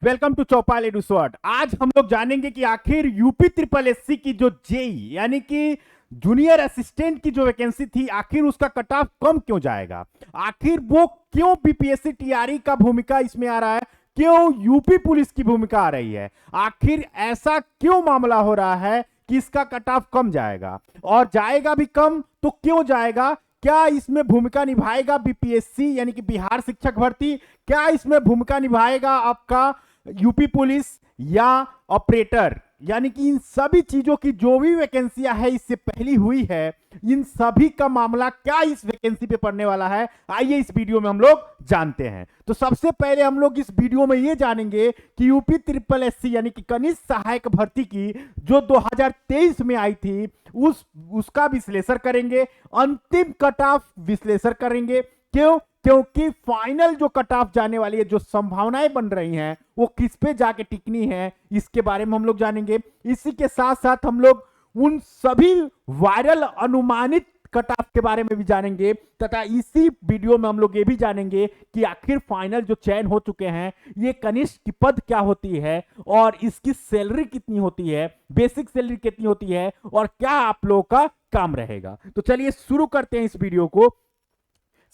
Welcome to चौपाल एडुसॉट। आज हम लोग जानेंगे कि आखिर यूपी ट्रिपल एससी की जो जेई यानी कि जूनियर असिस्टेंट की जो वैकेंसी थी, आखिर उसका कट ऑफ कम क्यों जाएगा। आखिर वो क्यों बीपीएससी टीआरई का भूमिका इसमें आ रहा है, क्यों यूपी पुलिस की भूमिका आ रही है, आखिर ऐसा क्यों मामला हो रहा है कि इसका कट ऑफ कम जाएगा, और जाएगा भी कम तो क्यों जाएगा। क्या इसमें भूमिका निभाएगा बीपीएससी यानी कि बिहार शिक्षक भर्ती, क्या इसमें भूमिका निभाएगा आपका यूपी पुलिस या ऑपरेटर, यानी कि इन सभी चीजों की जो भी वैकेंसियां है इससे पहली हुई है, इन सभी का मामला क्या इस वैकेंसी पे पड़ने वाला है, आइए इस वीडियो में हम लोग जानते हैं। तो सबसे पहले हम लोग इस वीडियो में ये जानेंगे कि यूपी ट्रिपल एससी यानी कि कनिष्ठ सहायक भर्ती की जो 2023 में आई थी उसका विश्लेषण करेंगे, अंतिम कट ऑफ विश्लेषण करेंगे। क्यों? क्योंकि फाइनल जो कट ऑफ जाने वाली है, जो संभावनाएं बन रही हैं, वो किस पे जाके टिकनी है, इसके बारे में हम लोग जानेंगे। इसी के साथ साथ हम लोग उन सभी वायरल अनुमानित कट ऑफ के बारे में भी जानेंगे, तथा इसी वीडियो में हम लोग ये भी जानेंगे कि आखिर फाइनल जो चयन हो चुके हैं, ये कनिष्ठ की पद क्या होती है और इसकी सैलरी कितनी होती है, बेसिक सैलरी कितनी होती है, और क्या आप लोगों का काम रहेगा। तो चलिए शुरू करते हैं इस वीडियो को।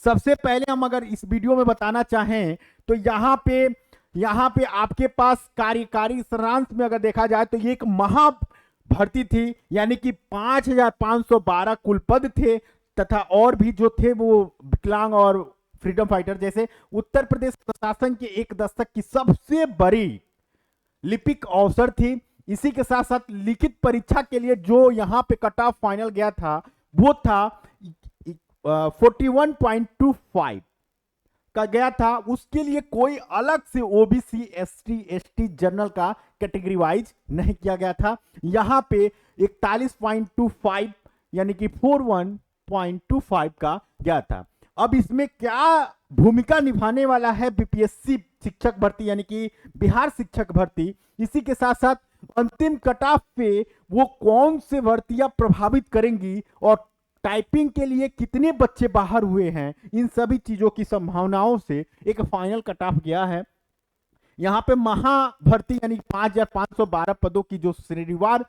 सबसे पहले हम अगर इस वीडियो में बताना चाहें तो यहां पे आपके पास कार्यकारी सारांश में अगर देखा जाए तो ये एक महा भर्ती थी, यानी कि 5512 कुल पद थे, तथा और भी जो थे वो विकलांग और फ्रीडम फाइटर जैसे उत्तर प्रदेश प्रशासन के एक दशक की सबसे बड़ी लिपिक अवसर थी। इसी के साथ साथ लिखित परीक्षा के लिए जो यहां पे कट ऑफ फाइनल गया था वो था 41.25 का गया था। उसके लिए कोई अलग से ओबीसी एसटी एसटी जनरल का कैटेगरी वाइज नहीं किया गया था। यहां पे 41.25 यानी कि 41.25 का गया था। अब इसमें क्या भूमिका निभाने वाला है बीपीएससी शिक्षक भर्ती यानी कि बिहार शिक्षक भर्ती, इसी के साथ साथ अंतिम कट ऑफ पे वो कौन से भर्तियां प्रभावित करेंगी और टाइपिंग के लिए कितने बच्चे बाहर हुए हैं, इन सभी चीजों की संभावनाओं से एक फाइनल कट ऑफ गया है। यहां पे महा भर्ती यानी 5512 पदों की जो श्रेणीवार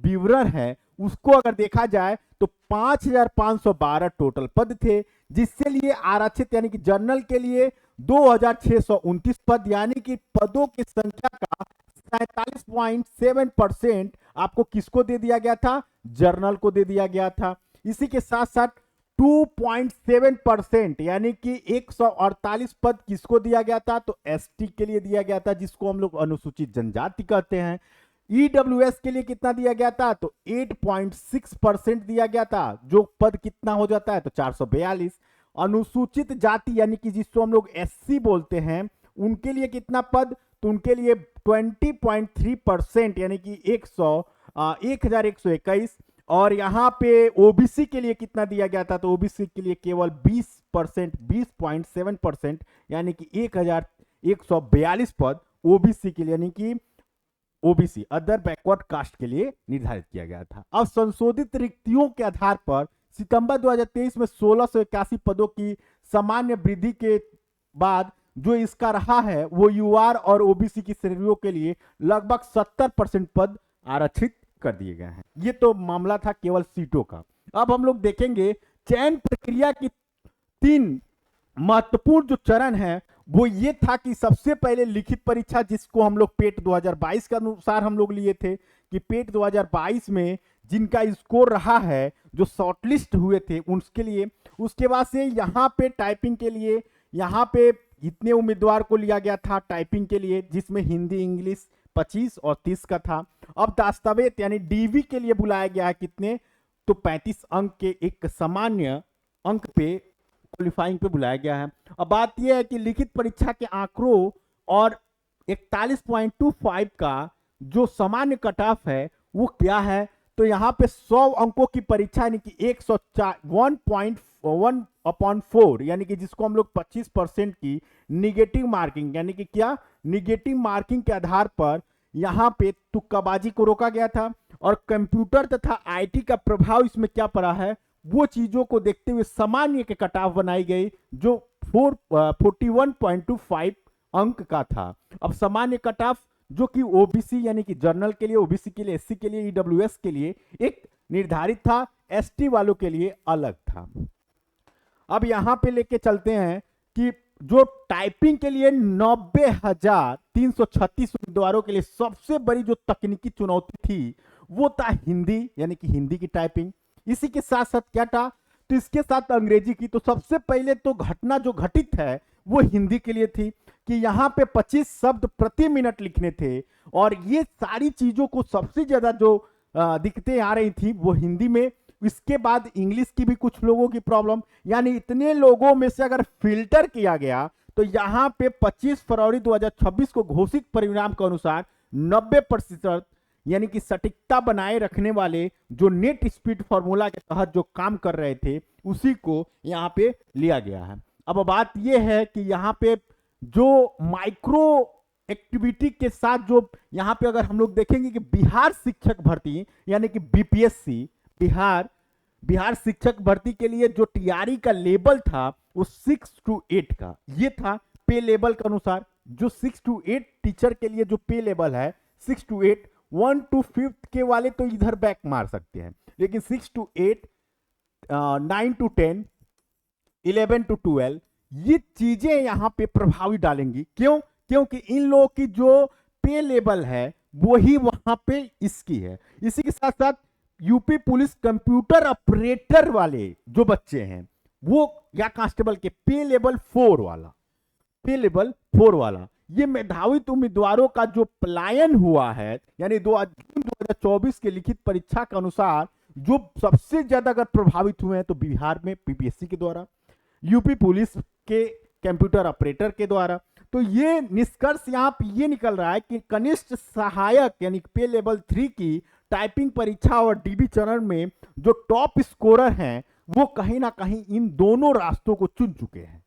विवरण है उसको अगर देखा जाए तो 5512 टोटल पद थे, जिससे लिए आरक्षित यानी कि जनरल के लिए 2629 पद, यानी कि पदों की संख्या का 47.7% आपको किसको दे दिया गया था, जर्नल को दे दिया गया था। इसी के साथ साथ 2.7% यानी कि 148 पद किसको दिया गया था, तो एसटी के लिए दिया गया था, जिसको हम लोग अनुसूचित जनजाति कहते हैं। ईडब्ल्यूएस के लिए कितना दिया गया था, तो 8.6% दिया गया था, जो पद कितना हो जाता है तो 442। अनुसूचित जाति यानी कि जिसको हम लोग एससी बोलते हैं, उनके लिए कितना पद, तो उनके लिए 20.3% यानी कि 1121। और यहां पे ओबीसी के लिए कितना दिया गया था, तो ओबीसी के लिए केवल 20%, 20.7% यानी कि 1142 पद ओबीसी के लिए, यानी कि ओबीसी अदर बैकवर्ड कास्ट के लिए निर्धारित किया गया था। अब संशोधित रिक्तियों के आधार पर सितंबर 2023 में 1681 पदों की सामान्य वृद्धि के बाद जो इसका रहा है वो यूआर और ओबीसी की श्रेणियों के लिए लगभग 70% पद आरक्षित कर दिए गए हैं। ये तो मामला था केवल सीटों का। अब हम लोग देखेंगे चयन प्रक्रिया की 3 महत्वपूर्ण जो चरण है वो ये था कि सबसे पहले लिखित परीक्षा, जिसको हम लोग पेट 2022 के अनुसार हम लोग लिए थे कि पेट 2022 में जिनका स्कोर रहा है, जो शॉर्टलिस्ट हुए थे उसके लिए। उसके बाद से यहाँ पे टाइपिंग के लिए यहाँ पे इतने उम्मीदवार को लिया गया था टाइपिंग के लिए, जिसमें हिंदी इंग्लिश 25 और 30 का था। अब दस्तावेज यानी डीवी के लिए बुलाया गया है कितने, तो 35 अंक के एक सामान्य अंक पे क्वालिफाइंग पे बुलाया गया है। अब बात यह है कि लिखित परीक्षा के आंकड़ों और 41.25 का जो सामान्य कट ऑफ है वो क्या है, तो यहाँ पे 100 अंकों की परीक्षा यानी कि 1.1/4 यानी कि जिसको हम लोग 25% की निगेटिव मार्किंग यानी कि क्या निगेटिव मार्किंग के आधार पर यहाँ पे तुक्काबाजी को रोका गया था। और कंप्यूटर तथा आईटी का प्रभाव इसमें क्या पड़ा है, वो चीजों को देखते हुए सामान्य के कट ऑफ बनाई गई, जो 41.25 अंक का था। अब सामान्य कट ऑफ जो कि ओबीसी यानी कि जनरल के लिए, ओबीसी के लिए, एससी के लिए, ईडब्ल्यूएस के लिए एक निर्धारित था, एसटी वालों के लिए अलग था। अब यहां पे लेके चलते हैं कि जो टाइपिंग के लिए 90,336 उम्मीदवारों के लिए सबसे बड़ी जो तकनीकी चुनौती थी वो था हिंदी, यानी कि हिंदी की टाइपिंग। इसी के साथ साथ क्या था, तो इसके साथ अंग्रेजी की। तो सबसे पहले तो घटना जो घटित है वो हिंदी के लिए थी कि यहाँ पे 25 शब्द प्रति मिनट लिखने थे, और ये सारी चीजों को सबसे ज्यादा जो दिक्कतें आ रही थी वो हिंदी में। इसके बाद इंग्लिश की भी कुछ लोगों की प्रॉब्लम, यानी इतने लोगों में से अगर फिल्टर किया गया तो यहाँ पे 25 फरवरी 2026 को घोषित परिणाम के अनुसार 90% यानी कि सटीकता बनाए रखने वाले जो नेट स्पीड फॉर्मूला के तहत जो काम कर रहे थे उसी को यहाँ पे लिया गया है। अब बात यह है कि यहाँ पे जो माइक्रो एक्टिविटी के साथ जो यहाँ पे अगर हम लोग देखेंगे कि बिहार शिक्षक भर्ती यानी कि बीपीएससी, बिहार शिक्षक भर्ती के लिए जो टीआरई का लेवल था वो 6 to 8 का ये था पे लेवल के अनुसार। जो 6 to 8 टीचर के लिए जो पे लेवल है 6 to 8, 1 to 5 के वाले तो इधर बैक मार सकते हैं, लेकिन 6 to 8, 9 to 10, 11 to 12 ये चीजें यहां पे प्रभावी डालेंगी। क्यों? क्योंकि इन लोगों की जो पे लेवल है वही वहां पे इसकी है। इसी के साथ साथ यूपी पुलिस कंप्यूटर ऑपरेटर वाले जो बच्चे हैं वो या कांस्टेबल के पे लेवल 4 वाला, पे लेवल 4 वाला ये मेधावित उम्मीदवारों का जो पलायन हुआ है, यानी 2024 के लिखित परीक्षा के अनुसार जो सबसे ज्यादा अगर प्रभावित हुए हैं तो बिहार में बीपीएससी के द्वारा, यूपी पुलिस के कंप्यूटर ऑपरेटर के द्वारा। तो ये निष्कर्ष यहाँ पे ये निकल रहा है कि कनिष्ठ सहायक यानी पे लेवल 3 की टाइपिंग परीक्षा और डीबी चरण में जो टॉप स्कोरर हैं वो कहीं ना कहीं इन दोनों रास्तों को चुन चुके हैं।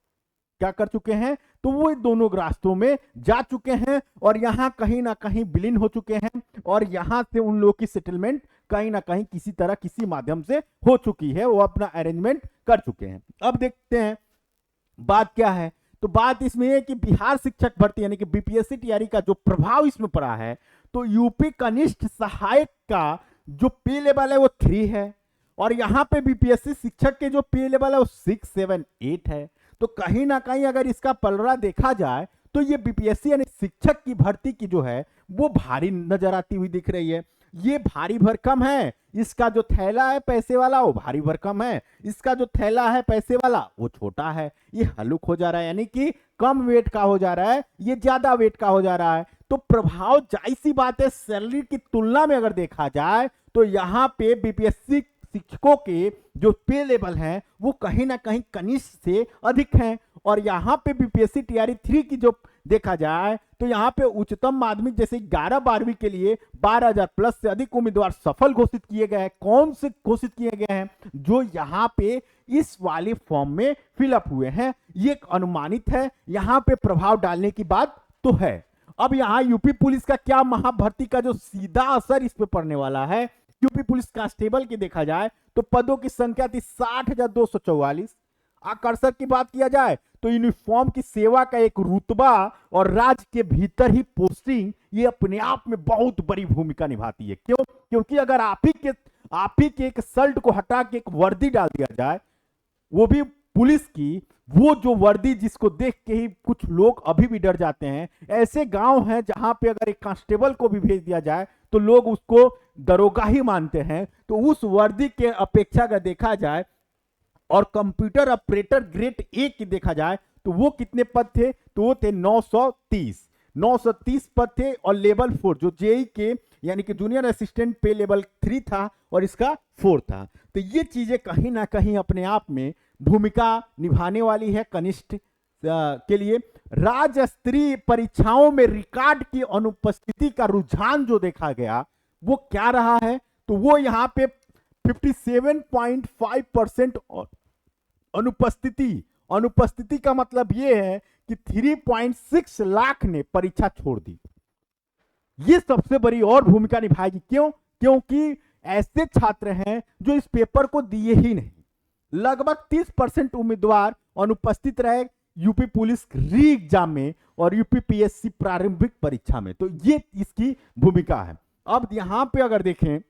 क्या कर चुके हैं? तो वो इन दोनों रास्तों में जा चुके हैं और यहां कहीं ना कहीं विलीन हो चुके हैं, और यहां से उन लोगों की सेटलमेंट कहीं ना कहीं किसी तरह किसी माध्यम से हो चुकी है, वो अपना अरेंजमेंट कर चुके हैं। अब देखते हैं बात क्या है। तो बात इसमें है कि बिहार शिक्षक भर्ती यानी कि बीपीएससी टीआरई का जो प्रभाव इसमें पड़ा है, तो यूपी कनिष्ठ सहायक का जो पे लेवल है वो 3 है, और यहां पे बीपीएससी शिक्षक के जो पे लेवल है वो 6, 7, 8 है। तो कहीं ना कहीं अगर इसका पलड़ा देखा जाए तो ये बीपीएससी यानी शिक्षक की भर्ती की जो है वो भारी नजर आती हुई दिख रही है। ये भारी भरकम है, इसका जो थैला है पैसे वाला वो भारी भरकम है, इसका जो थैला है पैसे वाला वो छोटा है। ये हल्लुक हो जा रहा है, यानी कि कम वेट का हो जा रहा है, ये ज्यादा वेट का हो जा रहा है। तो प्रभाव जाहिर सी बात है सैलरी की तुलना में अगर देखा जाए तो यहां पे बीपीएससी शिक्षकों के जो पे लेवल हैं वो कहीं ना कहीं कनिष्ठ से अधिक हैं, और यहां पे बीपीएससी टीआरई 3 की जो देखा जाए तो यहां पे उच्चतम माध्यमिक जैसे 11-12वीं के लिए 12,000 प्लस से अधिक उम्मीदवार सफल घोषित किए गए हैं। कौन से घोषित किए गए हैं? जो यहां पे इस वाले फॉर्म में फिलअप हुए हैं। ये एक अनुमानित है, यहां पे प्रभाव डालने की बात तो है। अब यहां यूपी पुलिस का क्या महाभर्ती का जो सीधा असर इस पे पड़ने वाला है, यूपी पुलिस कांस्टेबल की देखा जाए तो पदों की संख्या थी 60,244। आकर्षक की बात किया जाए तो यूनिफॉर्म की सेवा का एक रुतबा और राज्य के भीतर ही पोस्टिंग ये अपने आप में बहुत बड़ी भूमिका निभाती है। क्यों? क्योंकि अगर आप ही के एक शर्ट को हटा के एक वर्दी डाल दिया जाए, वो भी पुलिस की, वो जो वर्दी जिसको देख के ही कुछ लोग अभी भी डर जाते हैं। ऐसे गांव हैं जहां पे अगर एक कांस्टेबल को भी भेज दिया जाए तो लोग उसको दरोगा ही मानते हैं। तो उस वर्दी के अपेक्षा अगर देखा जाए और कंप्यूटर ऑपरेटर ग्रेड ए की देखा जाए तो वो कितने पद थे? तो वो थे 930 पद थे, और लेवल 4 जो जेई के यानी कि जूनियर असिस्टेंट पे लेवल 3 था और इसका 4 था। तो ये चीजें कहीं ना कहीं अपने आप में भूमिका निभाने वाली है कनिष्ठ के लिए। राज्य स्तरीय परीक्षाओं में रिकॉर्ड की अनुपस्थिति का रुझान जो देखा गया वो क्या रहा है? तो वो यहां पे 57.5% अनुपस्थिति का मतलब यह है कि 3.6 लाख ने परीक्षा छोड़ दी। ये सबसे बड़ी और भूमिका निभाएगी। क्यों? क्योंकि ऐसे छात्र हैं जो इस पेपर को दिए ही नहीं। लगभग 30% उम्मीदवार अनुपस्थित रहे। यूपी पुलिस री एग्जाम में और यूपी पीएससी प्रारंभिक परीक्षा में। तो ये इसकी भूमिका है। अब यहां पे अगर देखें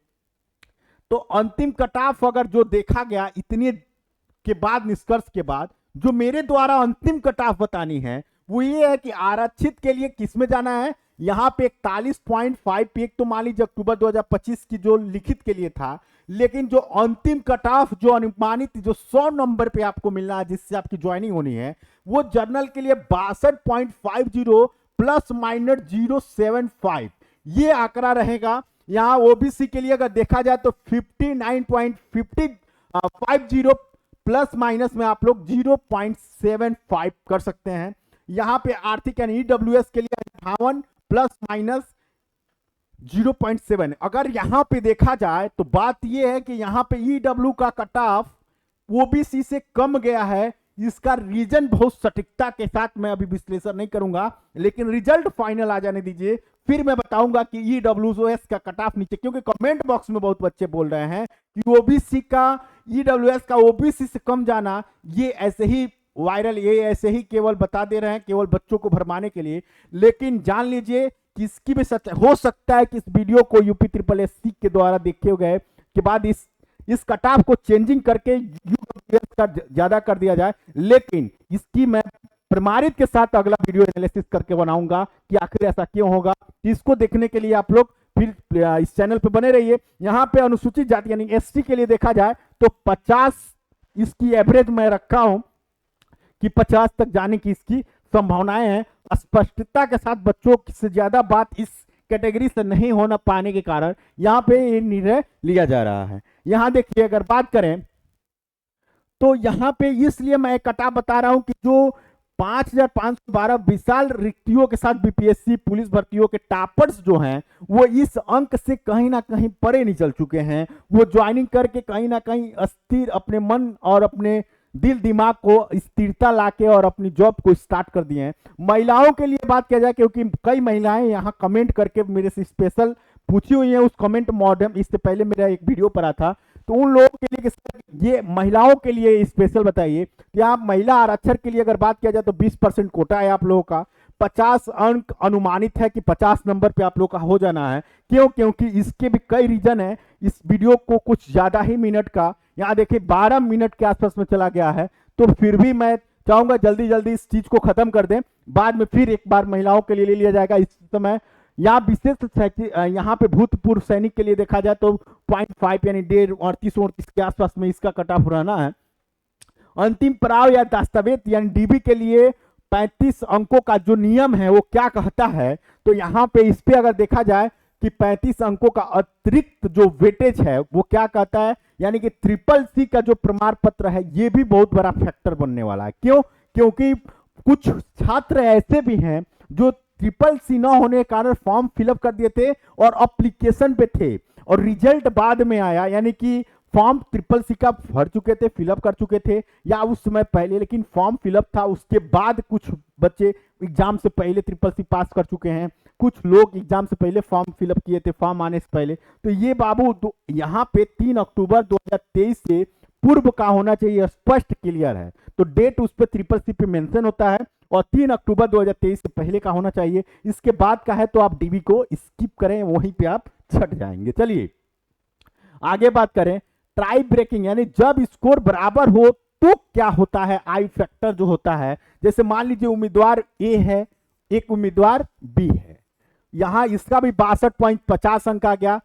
तो अंतिम कट ऑफ अगर जो देखा गया इतने के बाद, निष्कर्ष के बाद, जो मेरे द्वारा अंतिम कट ऑफ बतानी है वो ये है कि आरक्षित के लिए किस में जाना है। यहां पे 41.5 एक तो मान लीजिए अक्टूबर 2025 की जो लिखित के लिए था, लेकिन जो अंतिम कट ऑफ जो अनुमानित जो 100 नंबर पे आपको मिलना है जिससे आपकी ज्वाइनिंग होनी है, वो जनरल के लिए 62.50 प्लस माइनस 075 ये आंकड़ा रहेगा। यहां ओबीसी के लिए अगर देखा जाए तो 59.50 प्लस माइनस में आप लोग 0.75 कर सकते हैं। यहां पे आर्थिक यानी ईडब्ल्यूएस के लिए 58 प्लस माइनस 0.7। अगर यहां पे देखा जाए तो बात यह है कि यहां पे ईडब्ल्यू का कट ऑफ ओबीसी से कम गया है। इसका रीजन बहुत सटीकता के साथ मैं अभी विश्लेषण नहीं करूंगा, लेकिन रिजल्ट फाइनल आ जाने दीजिए, फिर मैं बताऊंगा कि ईडब्ल्यूएस का कट ऑफ नीचे, क्योंकि कमेंट बॉक्स में बहुत बच्चे बोल रहे हैं कि ओबीसी का ईडब्ल्यूएस का ओबीसी से कम जाना, ये ऐसे ही वायरल, ये ऐसे ही केवल बता दे रहे हैं केवल बच्चों को भरमाने के लिए। लेकिन जान लीजिए कि इसकी भी सच हो सकता है कि इस वीडियो को यूपी ट्रिपल एससी के द्वारा देखे गए के बाद इस कट ऑफ को चेंजिंग करके यूडब्ल्यूएस का ज्यादा कर दिया जाए, लेकिन इसकी मैं प्रमाणित के साथ अगला वीडियो एनालिसिस करके बनाऊंगा कि आखिर ऐसा क्यों होगा। इसको देखने के लिए आप लोग फिर इस चैनल पे बने रहिए। यहां पे अनुसूचित जाति यानी एसटी के लिए देखा जाए तो 50 इसकी एवरेज मैं रखा हूं कि 50 तक जाने की इसकी संभावनाएं हैं। स्पष्टता के साथ बच्चों से ज्यादा बात इस कैटेगरी से नहीं होना पाने के कारण यहां पे ये निर्णय लिया जा रहा है। यहां देखिए अगर बात करें तो यहां पे इसलिए मैं कट ऑफ बता रहा हूं कि जो 5512 विशाल रिक्तियों के साथ बीपीएससी पुलिस भर्तियों के टॉपर्स जो हैं वो इस अंक से कहीं ना कहीं परे निकल चुके हैं। वो ज्वाइनिंग करके कहीं ना कहीं अस्थिर अपने मन और अपने दिल दिमाग को स्थिरता लाके और अपनी जॉब को स्टार्ट कर दिए हैं। महिलाओं के लिए बात किया जाए, क्योंकि कई महिलाएं यहाँ कमेंट करके मेरे से स्पेशल पूछी हुई हैं, उस कमेंट मॉडर्न इससे पहले मेरा एक वीडियो पड़ा था, तो उन लोगों के लिए ये महिलाओं के लिए स्पेशल बताइए कि आप महिला आरक्षण के लिए अगर बात किया जाए तो 20% कोटा है आप लोगों का। 50 अंक अनुमानित है कि 50 नंबर पे आप लोग का हो जाना है। क्यों? क्योंकि इसके भी कई रीजन है। इस वीडियो को कुछ ज्यादा ही मिनट का, यहाँ देखिए 12 मिनट के आसपास में चला गया है, तो फिर भी मैं चाहूंगा जल्दी जल्दी इस चीज को खत्म कर दें, बाद में फिर एक बार महिलाओं के लिए ले लिया जाएगा। इस समय यहाँ विशेष यहाँ पे भूतपूर्व सैनिक के लिए देखा जाए तो 0.5 यानी 1.5 के आसपास में इसका कट ऑफ रहना है। अंतिम पड़ाव या दस्तावेज यानी डीबी के लिए 35 अंकों का जो नियम है वो क्या कहता है, तो यहाँ पे इस पे अगर देखा जाए कि 35 अंकों का अतिरिक्त जो वेटेज है वो क्या कहता है, यानी कि ट्रिपल सी का जो प्रमाण पत्र है ये भी बहुत बड़ा फैक्टर बनने वाला है। क्यों? क्योंकि कुछ छात्र ऐसे भी हैं जो ट्रिपल सी न होने के कारण फॉर्म फिलअप कर दिए थे और एप्लीकेशन पे थे और रिजल्ट बाद में आया, यानी कि फॉर्म ट्रिपल सी का भर चुके थे, फिलअप कर चुके थे या उस समय पहले, लेकिन फॉर्म फिलअप था, उसके बाद कुछ बच्चे एग्जाम से पहले ट्रिपल सी पास कर चुके हैं, कुछ लोग एग्जाम से पहले फॉर्म फिलअप किए थे फॉर्म आने से पहले। तो ये बाबू तो यहाँ पे 3 अक्टूबर 2023 से पूर्व का होना चाहिए, स्पष्ट क्लियर है। तो डेट उस पर ट्रिपल सी पे मेंशन होता है और 3 अक्टूबर 2023 से पहले का होना चाहिए। इसके बाद का है तो आप डीबी को स्किप करें, वहीं पे आप छट जाएंगे। चलिए आगे बात करें। ट्राई ब्रेकिंग यानी जब स्कोर बराबर हो तो क्या होता है, आई फैक्टर जो होता है, जैसे मान लीजिए उम्मीदवार ए है, एक उम्मीदवार बी है, यहां इसका भी 62.50 अंक आ गया,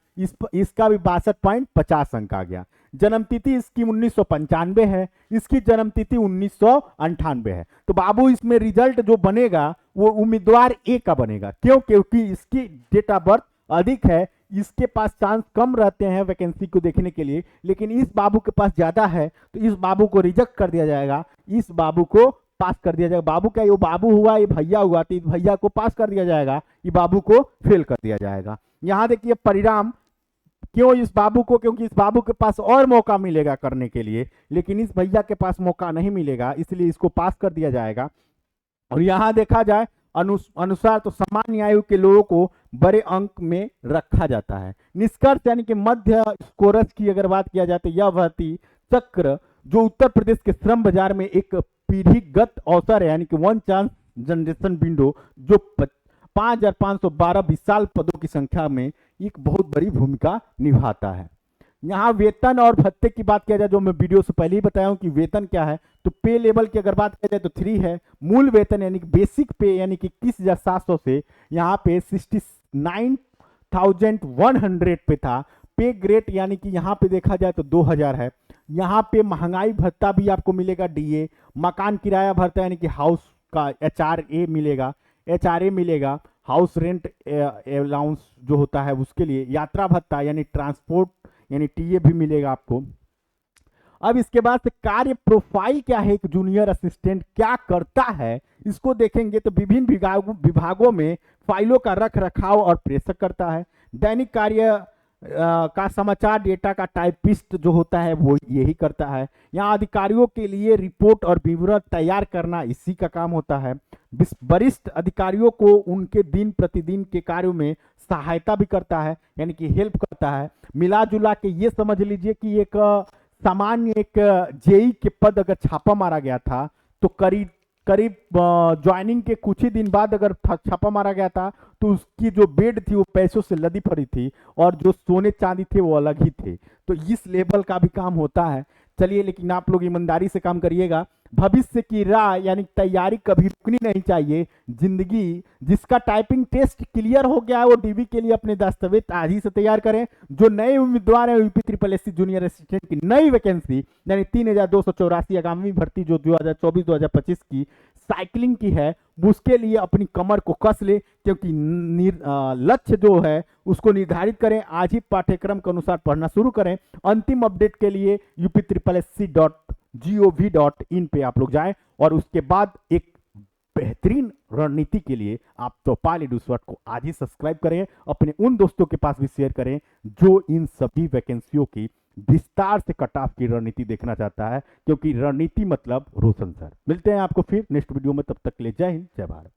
इसका भी 62.50 अंक आ गया। जन्मतिथि इसकी 1995 है, इसकी जन्मतिथि 1998 है। तो बाबू इसमें रिजल्ट जो बनेगा वो उम्मीदवार ए का बनेगा। क्यों? क्योंकि इसकी डेट ऑफ बर्थ अधिक है, इसके पास चांस कम रहते हैं वैकेंसी को देखने के लिए, लेकिन इस बाबू के पास ज्यादा है, तो इस बाबू को रिजेक्ट कर दिया जाएगा, इस बाबू को पास कर दिया जाएगा। बाबू क्या, ये बाबू हुआ, ये भैया हुआ, तो इस भैया को पास कर दिया जाएगा, ये बाबू को फेल कर दिया जाएगा। यहां देखिए परिणाम, क्यों इस बाबू को, क्योंकि इस बाबू के पास और मौका मिलेगा करने के लिए, लेकिन इस भैया के पास मौका नहीं मिलेगा, इसलिए इसको पास कर दिया जाएगा। और यहां देखा जाए अनुसार तो सामान्य आयु के लोगों को बड़े अंक में रखा जाता है। निष्कर्ष यानी कि मध्य स्कोरर्स की अगर बात किया जाए तो यह भर्ती चक्र जो उत्तर प्रदेश के श्रम बाजार में एक पीढ़ीगत अवसर है, यानी कि वन चांस जनरेशन विंडो, जो 5,512 विशाल पदों की संख्या में एक बहुत बड़ी भूमिका निभाता है। यहाँ वेतन और भत्ते की बात किया जाए, जो मैं वीडियो से पहले ही बताया हूँ कि वेतन क्या है, तो पे लेवल की अगर बात किया जाए तो 3 है। मूल वेतन यानी कि बेसिक पे यानी कि 21,700 से यहाँ पे 69,100 पे था। पे ग्रेड यानी कि यहाँ पे देखा जाए तो 2,000 है। यहाँ पे महंगाई भत्ता भी आपको मिलेगा, डीए। मकान किराया भत्ता यानी कि हाउस का HRA मिलेगा, हाउस रेंट अलाउंस जो होता है उसके लिए। यात्रा भत्ता यानी ट्रांसपोर्ट यानी टीए भी मिलेगा आपको। अब इसके बाद से कार्य प्रोफाइल क्या है, एक जूनियर असिस्टेंट क्या करता है, इसको देखेंगे तो विभिन्न विभागों में फाइलों का रख रखाव और प्रेषक करता है। दैनिक कार्य का समाचार डेटा का टाइपिस्ट जो होता है वो यही करता है। यहाँ अधिकारियों के लिए रिपोर्ट और विवरण तैयार करना इसी का काम होता है। वरिष्ठ अधिकारियों को उनके दिन प्रतिदिन के कार्यों में सहायता भी करता है, यानी कि हेल्प करता है। मिला जुला के ये समझ लीजिए कि एक सामान्य एक जेई के पद अगर छापा मारा गया था तो करीब ज्वाइनिंग के कुछ ही दिन बाद अगर छापा मारा गया था तो उसकी जो बेड थी वो पैसों से लदी पड़ी थी और जो सोने चांदी थे वो अलग ही थे। तो इस लेवल का भी काम होता है। चलिए, लेकिन आप लोग ईमानदारी से काम करिएगा। भविष्य की राह यानी तैयारी कभी रुकनी नहीं चाहिए। जिंदगी जिसका टाइपिंग टेस्ट क्लियर हो गया है वो डीवी के लिए अपने दस्तावेज आज ही से तैयार करें। जो नए उम्मीदवार हैं UP triple SC junior assistant की नई वैकेंसी यानी 3,284 आगामी भर्ती जो 2024-2025 की साइकिलिंग की है, उसके लिए अपनी कमर को कस ले, क्योंकि लक्ष्य जो है उसको निर्धारित करें। आज ही पाठ्यक्रम के अनुसार पढ़ना शुरू करें। अंतिम अपडेट के लिए upSSC.gov.in पे आप लोग जाएं और उसके बाद एक बेहतरीन रणनीति के लिए आप चौपाल एडुस्वर्ट को आज ही सब्सक्राइब करें, अपने उन दोस्तों के पास भी शेयर करें जो इन सभी वैकेंसियों की विस्तार से कट ऑफ की रणनीति देखना चाहता है, क्योंकि रणनीति मतलब रोशन सर। मिलते हैं आपको फिर नेक्स्ट वीडियो में, तब तक के लिए जय हिंद, जय भारत।